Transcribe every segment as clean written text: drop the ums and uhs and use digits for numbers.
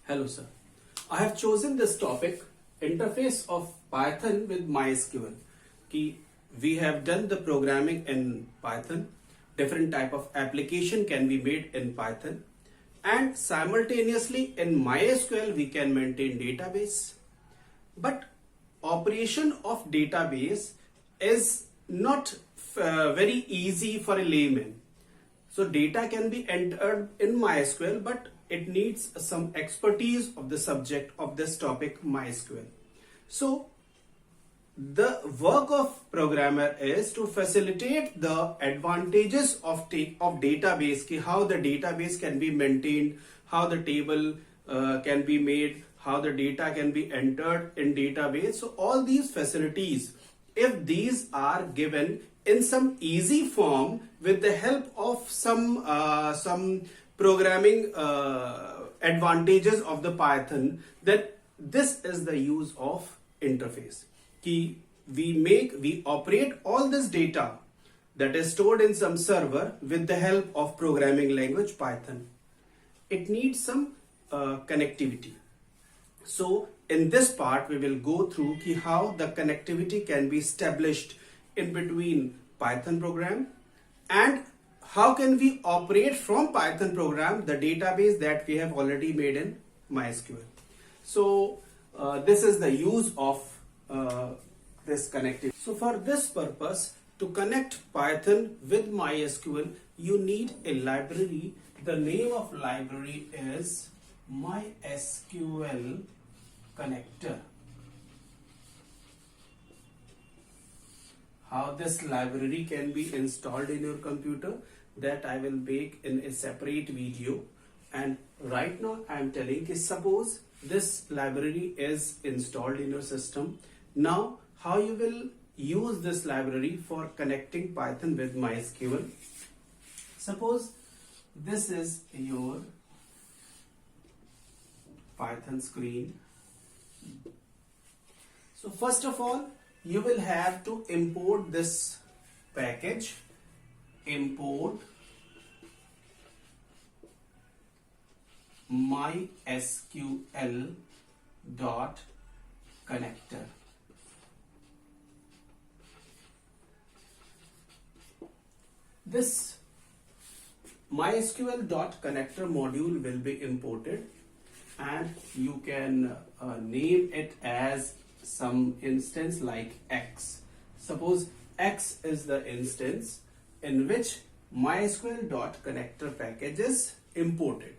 Hello sir. I have chosen this topic, interface of Python with MySQL. We have done the programming in Python. Different type of application can be made in Python, and simultaneously in MySQL we can maintain database. But operation of database is not very easy for a layman. So data can be entered in MySQL, but it needs some expertise of the subject of this topic, MySQL. So the work of programmer is to facilitate the advantages of database, how the database can be maintained, how the table can be made, how the data can be entered in database. So all these facilities, if these are given in some easy form with the help of some programming advantages of the Python, then this is the use of interface. We operate all this data that is stored in some server with the help of programming language Python. It needs some connectivity. So in this part we will go through how the connectivity can be established in between Python program, and how can we operate from Python program the database that we have already made in MySQL. So this is the use of this connectivity. So for this purpose, to connect Python with MySQL, you need a library. The name of library is MySQL connector. How this library can be installed in your computer, that I will make in a separate video. And right now I am telling you, suppose this library is installed in your system. Now how you will use this library for connecting Python with MySQL. Suppose this is your Python screen. So first of all, you will have to import this package. Import MySQL.connector. This MySQL.connector module will be imported, and you can name it as some instance like X. Suppose X is the instance in which MySQL.connector package is imported.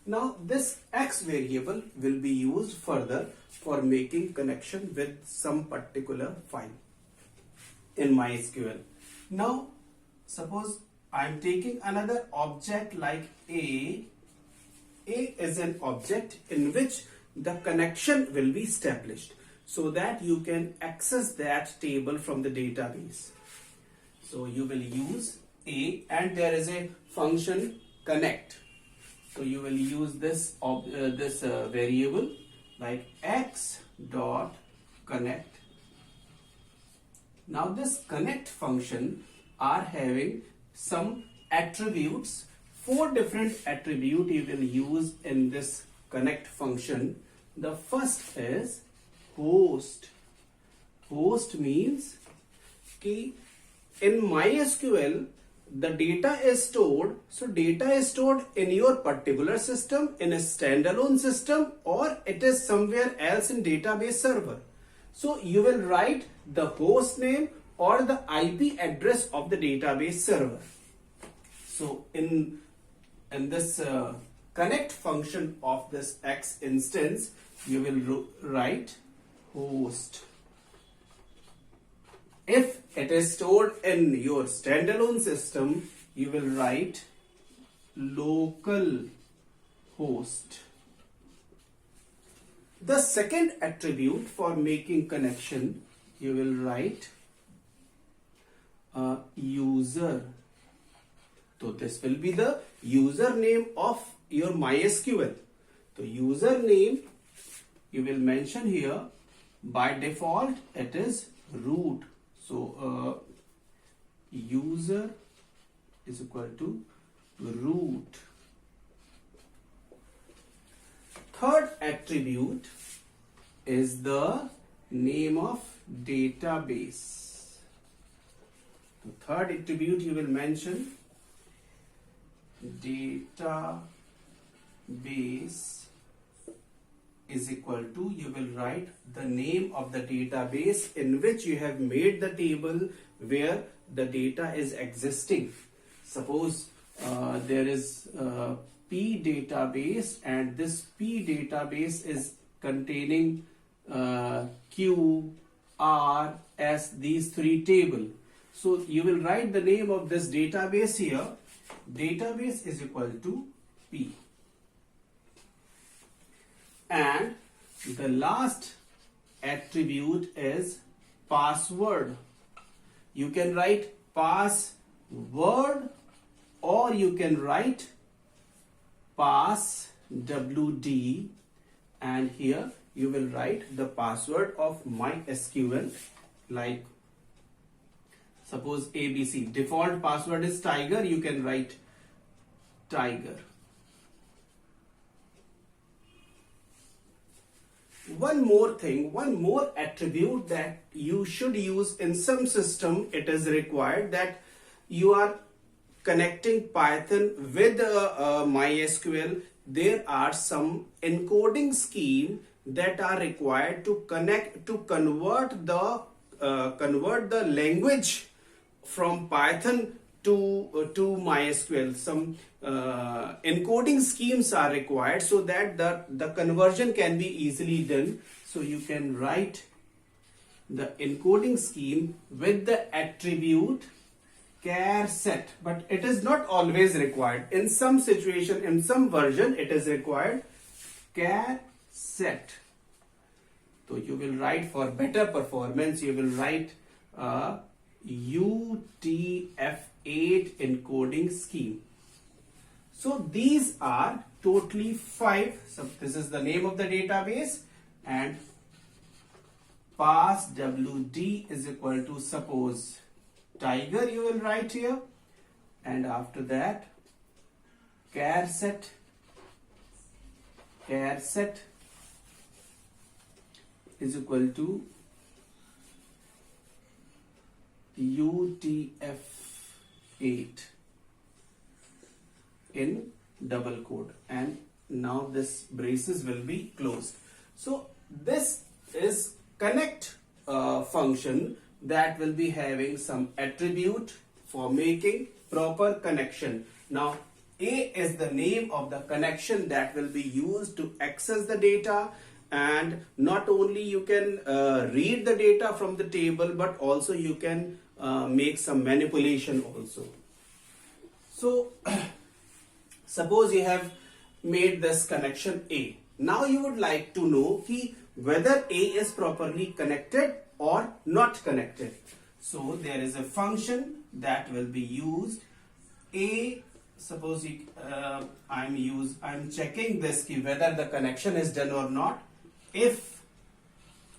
Now this X variable will be used further for making connection with some particular file in MySQL. Now suppose I am taking another object like A. A is an object in which the connection will be established so that you can access that table from the database. So you will use A, and there is a function connect. So you will use this variable like x dot connect. Now this connect function are having some attributes. 4 different attributes you will use in this connect function. The first is host. Host means कि in MySQL the data is stored. So data is stored in your particular system, in a standalone system, or it is somewhere else in database server. So you will write the host name or the IP address of the database server. So in this connect function of this X instance, you will write host. If it is stored in your standalone system, you will write local host. The second attribute for making connection, you will write user. So this will be the username of your MySQL. So username you will mention here. By default it is root. So user is equal to root. attribute is the name of database. The third attribute you will mention database is equal to, you will write the name of the database in which you have made the table where the data is existing. Suppose there is P database, and this P database is containing Q, R, S, these three tables. So you will write the name of this database here. Database is equal to P. And the last attribute is password. You can write password, or you can write passwd, and here you will write the password of MySQL, like suppose ABC. Default password is tiger, you can write tiger. One more thing, one more attribute that you should use in some system, it is required that you are connecting Python with MySQL. There are some encoding scheme that are required to convert the language from Python to MySQL. Some encoding schemes are required so that the conversion can be easily done. So you can write the encoding scheme with the attribute char set, but it is not always required. In some situation, in some version, it is required char set. So you will write, for better performance, you will write UTF-8 encoding scheme. So these are totally 5. So this is the name of the database, and passwd is equal to, suppose, tiger you will write here, and after that char set is equal to UTF-8 in double quote, and now this braces will be closed. So this is connect function that will be having some attribute for making proper connection. Now A is the name of the connection that will be used to access the data, and not only you can read the data from the table, but also you can make some manipulation also. So suppose you have made this connection A. Now you would like to know whether A is properly connected or not connected. So there is a function that will be used. A, suppose I'm checking this whether the connection is done or not. If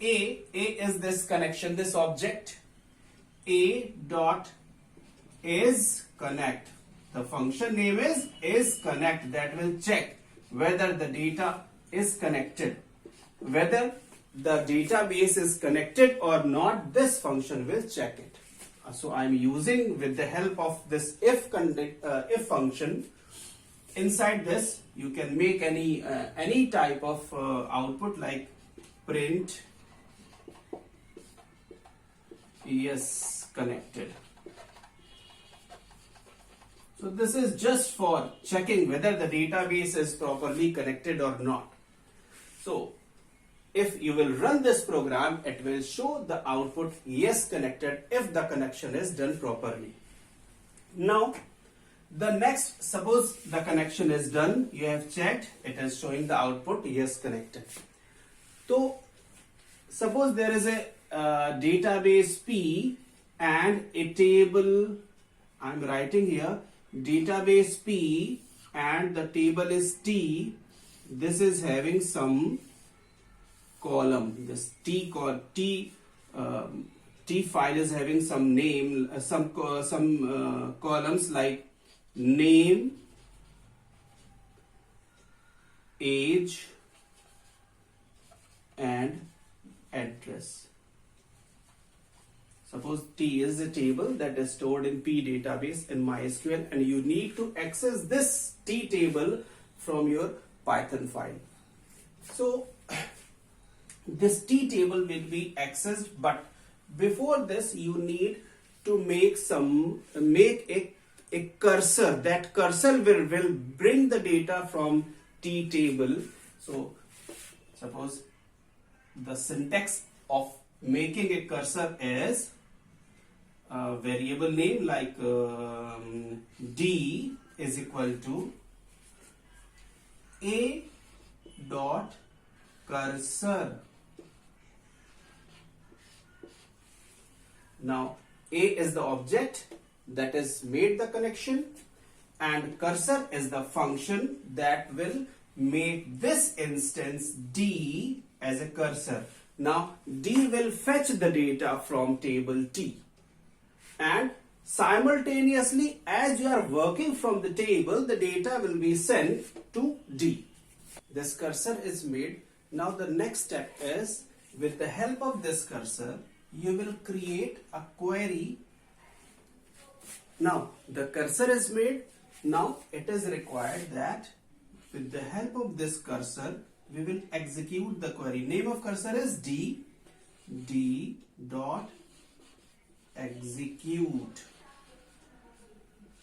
A is this connection, this object, A dot is connect. The function name is connect, that will check whether the data is connected. Whether the database is connected or not, this function will check it. So I'm using, with the help of this if function. Inside this you can make any type of output, like print yes connected. So this is just for checking whether the database is properly connected or not. So if you will run this program, it will show the output yes connected if the connection is done properly. Now the next, suppose the connection is done, you have checked, it is showing the output yes connected. So suppose there is a database P and a table, I'm writing here database P and the table is T. This is having some column, this T file is having some name, some columns like name, age, and address. Suppose T is a table that is stored in P database in MySQL, and you need to access this T table from your Python file. So this T table will be accessed, but before this you need to make a cursor. That cursor will bring the data from T table. So suppose the syntax of making a cursor is a variable name like D is equal to A dot cursor. Now A is the object that is made the connection, and cursor is the function that will make this instance D as a cursor. Now D will fetch the data from table T, and simultaneously as you are working from the table, the data will be sent to D. This cursor is made. Now the next step is, with the help of this cursor, you will create a query. Now the cursor is made. Now it is required that with the help of this cursor we will execute the query. Name of cursor is D dot execute.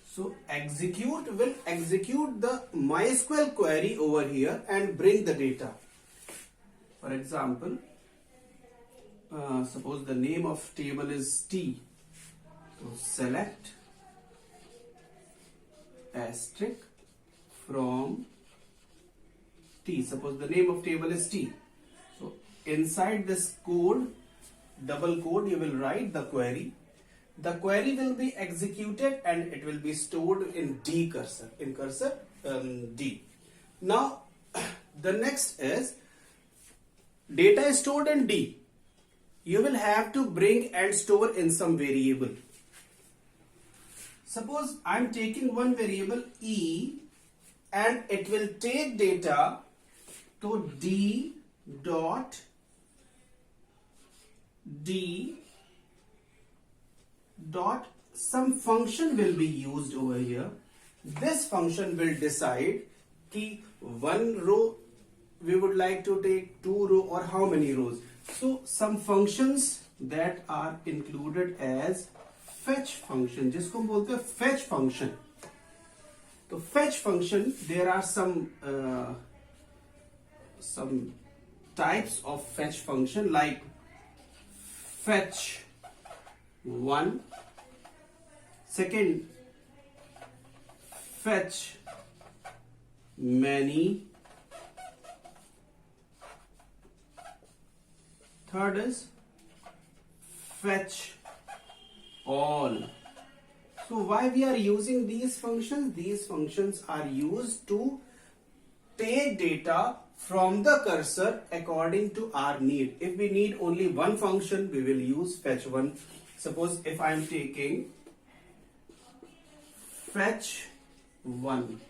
So execute will execute the MySQL query over here and bring the data. For example, suppose the name of table is T. So select asterisk from T. Suppose the name of table is T. So inside this code, double quote, you will write the query. The query will be executed and it will be stored in D cursor, in cursor D. Now the next is, data is stored in D. You will have to bring and store in some variable. Suppose I am taking one variable E, and it will take data to D dot some function will be used over here. This function will decide कि one row we would like to take, two row, or how many rows. So some functions that are included as fetch function, जिसको हम बोलते हैं fetch function. तो fetch function, there are some types of fetch function like fetch 1, second fetch many, third is fetch all. So why we are using these functions? These functions are used to take data from the cursor according to our need. If we need only one function, we will use fetch 1. Suppose if I am taking fetch 1.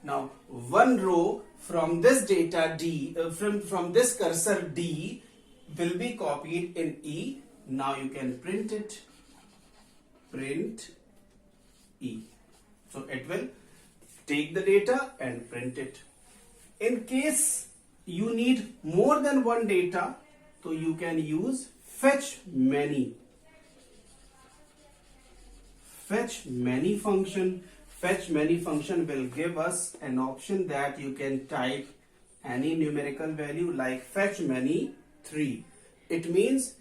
Now one row from this data D, from this cursor D will be copied in E. Now you can print it, print E. So it will take the data and print it. In case you need more than one data, so you can use fetch many. Fetch many function. Fetch many function will give us an option that you can type any numerical value like fetch many 3. It means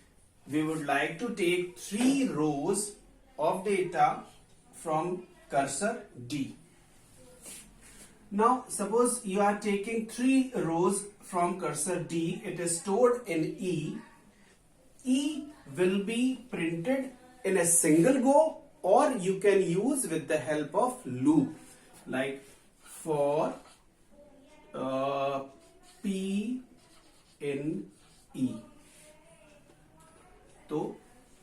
we would like to take 3 rows of data from cursor D. Now suppose you are taking 3 rows from cursor D, it is stored in E. E will be printed in a single go, or you can use with the help of loop like for P in E. So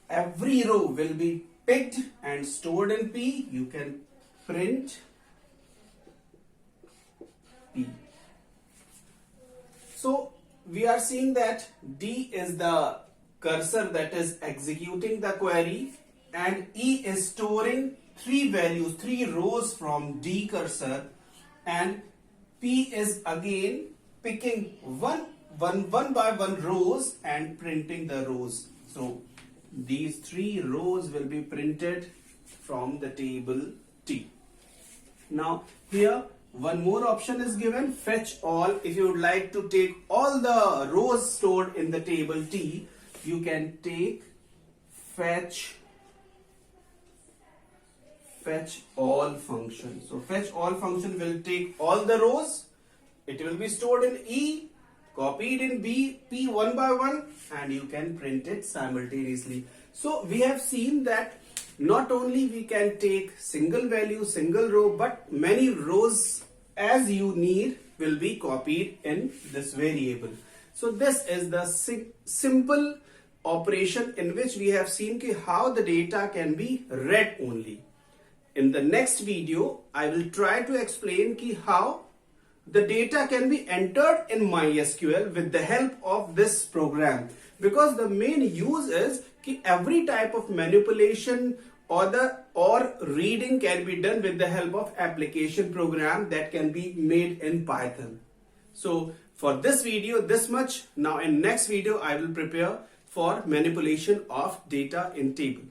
every row will be picked and stored in P. You can print P. So we are seeing that D is the cursor that is executing the query, and E is storing three values, three rows from D cursor, and P is again picking one by one rows and printing the rows. So these three rows will be printed from the table T. Now here one more option is given, fetch all. If you would like to take all the rows stored in the table T, you can take fetch all function. So fetch all function will take all the rows. It will be stored in E, copied in B, P one by one, and you can print it simultaneously. So we have seen that not only we can take single value, single row, but many rows as you need will be copied in this variable. So this is the simple operation in which we have seen how the data can be read only. In the next video, I will try to explain how the data can be entered in MySQL with the help of this program, because the main use is every type of manipulation or reading can be done with the help of application program that can be made in Python. So for this video, this much. Now in next video, I will prepare for manipulation of data in table.